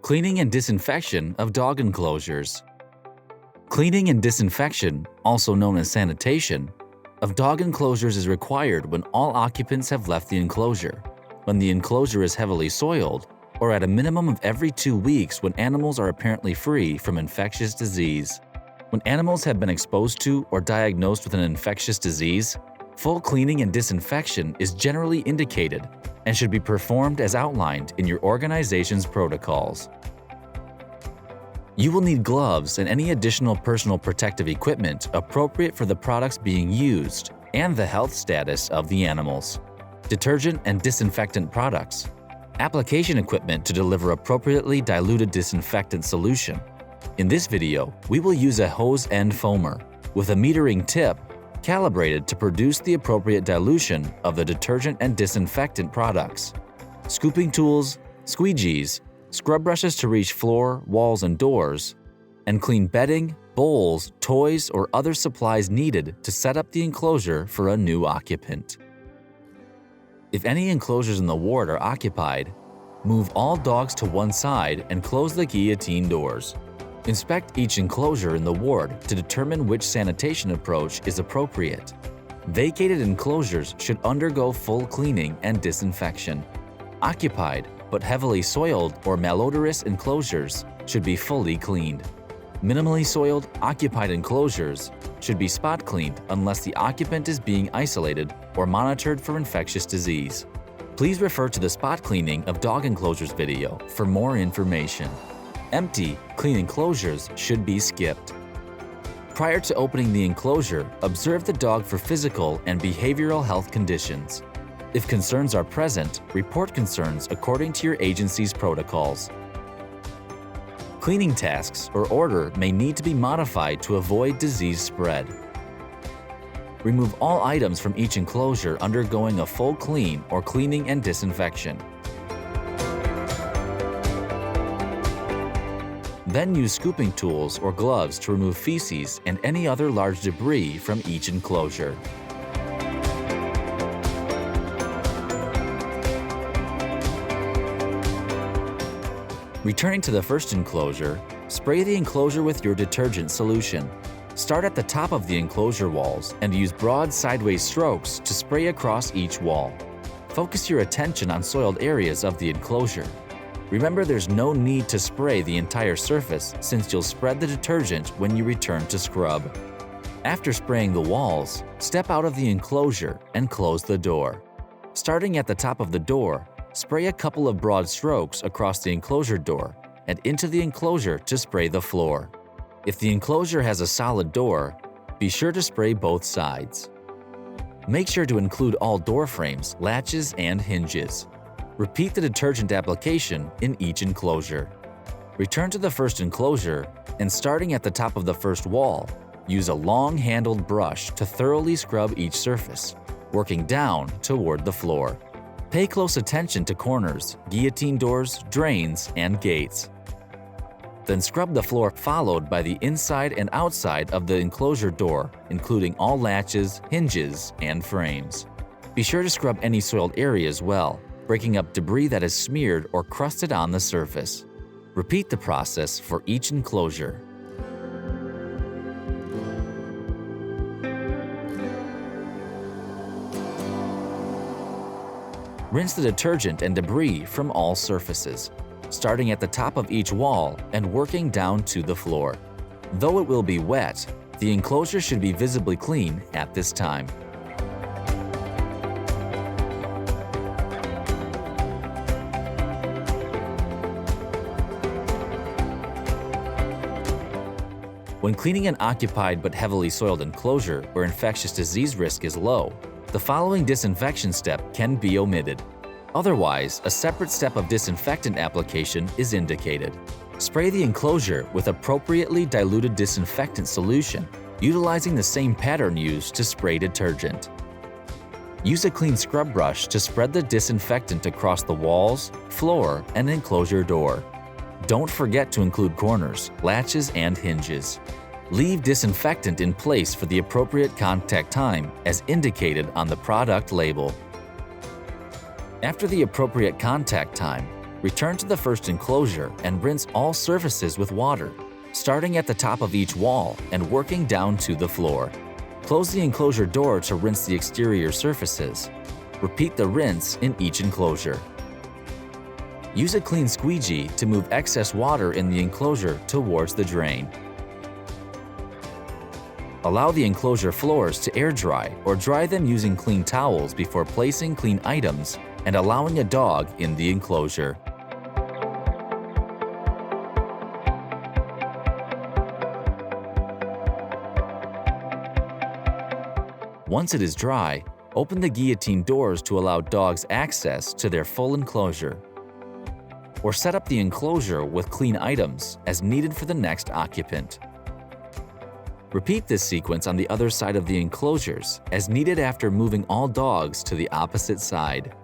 Cleaning and disinfection of dog enclosures. Cleaning and disinfection, also known as sanitation, of dog enclosures is required when all occupants have left the enclosure, when the enclosure is heavily soiled, or at a minimum of every 2 weeks when animals are apparently free from infectious disease. When animals have been exposed to or diagnosed with an infectious disease, full cleaning and disinfection is generally indicated and should be performed as outlined in your organization's protocols. You will need gloves and any additional personal protective equipment appropriate for the products being used and the health status of the animals. Detergent and disinfectant products. Application equipment to deliver appropriately diluted disinfectant solution. In this video, we will use a hose end foamer with a metering tip calibrated to produce the appropriate dilution of the detergent and disinfectant products. Scooping tools, squeegees, scrub brushes to reach floor, walls, and doors, and clean bedding, bowls, toys, or other supplies needed to set up the enclosure for a new occupant. If any enclosures in the ward are occupied, move all dogs to one side and close the guillotine doors. Inspect each enclosure in the ward to determine which sanitation approach is appropriate. Vacated enclosures should undergo full cleaning and disinfection. Occupied but heavily soiled or malodorous enclosures should be fully cleaned. Minimally soiled, occupied enclosures should be spot cleaned unless the occupant is being isolated or monitored for infectious disease. Please refer to the spot cleaning of dog enclosures video for more information. Empty, clean enclosures should be skipped. Prior to opening the enclosure, observe the dog for physical and behavioral health conditions. If concerns are present, report concerns according to your agency's protocols. Cleaning tasks or order may need to be modified to avoid disease spread. Remove all items from each enclosure undergoing a full clean or cleaning and disinfection. Then use scooping tools or gloves to remove feces and any other large debris from each enclosure. Returning to the first enclosure, spray the enclosure with your detergent solution. Start at the top of the enclosure walls and use broad sideways strokes to spray across each wall. Focus your attention on soiled areas of the enclosure. Remember, there's no need to spray the entire surface since you'll spread the detergent when you return to scrub. After spraying the walls, step out of the enclosure and close the door. Starting at the top of the door, spray a couple of broad strokes across the enclosure door and into the enclosure to spray the floor. If the enclosure has a solid door, be sure to spray both sides. Make sure to include all door frames, latches, and hinges. Repeat the detergent application in each enclosure. Return to the first enclosure and starting at the top of the first wall, use a long-handled brush to thoroughly scrub each surface, working down toward the floor. Pay close attention to corners, guillotine doors, drains, and gates. Then scrub the floor followed by the inside and outside of the enclosure door, including all latches, hinges, and frames. Be sure to scrub any soiled areas well, breaking up debris that is smeared or crusted on the surface. Repeat the process for each enclosure. Rinse the detergent and debris from all surfaces, starting at the top of each wall and working down to the floor. Though it will be wet, the enclosure should be visibly clean at this time. When cleaning an occupied but heavily soiled enclosure where infectious disease risk is low, the following disinfection step can be omitted. Otherwise, a separate step of disinfectant application is indicated. Spray the enclosure with appropriately diluted disinfectant solution, utilizing the same pattern used to spray detergent. Use a clean scrub brush to spread the disinfectant across the walls, floor, and enclosure door. Don't forget to include corners, latches, and hinges. Leave disinfectant in place for the appropriate contact time as indicated on the product label. After the appropriate contact time, Return to the first enclosure and rinse all surfaces with water, starting at the top of each wall and working down to the floor. Close the enclosure door to rinse the exterior surfaces. Repeat the rinse in each enclosure. Use a clean squeegee to move excess water in the enclosure towards the drain. Allow the enclosure floors to air dry or dry them using clean towels before placing clean items and allowing a dog in the enclosure. Once it is dry, open the guillotine doors to allow dogs access to their full enclosure. Or set up the enclosure with clean items as needed for the next occupant. Repeat this sequence on the other side of the enclosures as needed after moving all dogs to the opposite side.